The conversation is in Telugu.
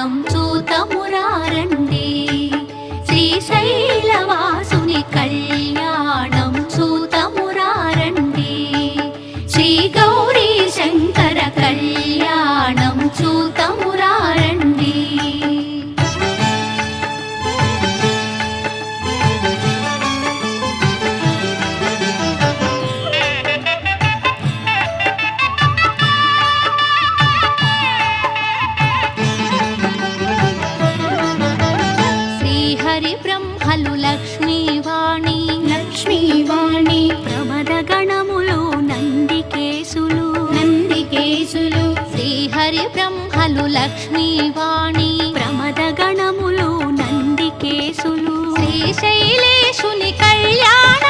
కళ్యాణం చూతమురారండి. శ్రీశైలవాసుని కళ్యాణం చూతమురారండి. శ్రీ గౌరీ శంకర కళ్యాణం చూతమురారండి. శ్రీహరి బ్రహ్మలు లక్ష్మీవాణి లక్ష్మీవాణి ప్రమద గణములు నందికేశులు శ్రీహరి బ్రహ్మలు లక్ష్మీవాణి ప్రమద గణములు నందికేశులు శ్రీశైలేశుని కళ్యాణ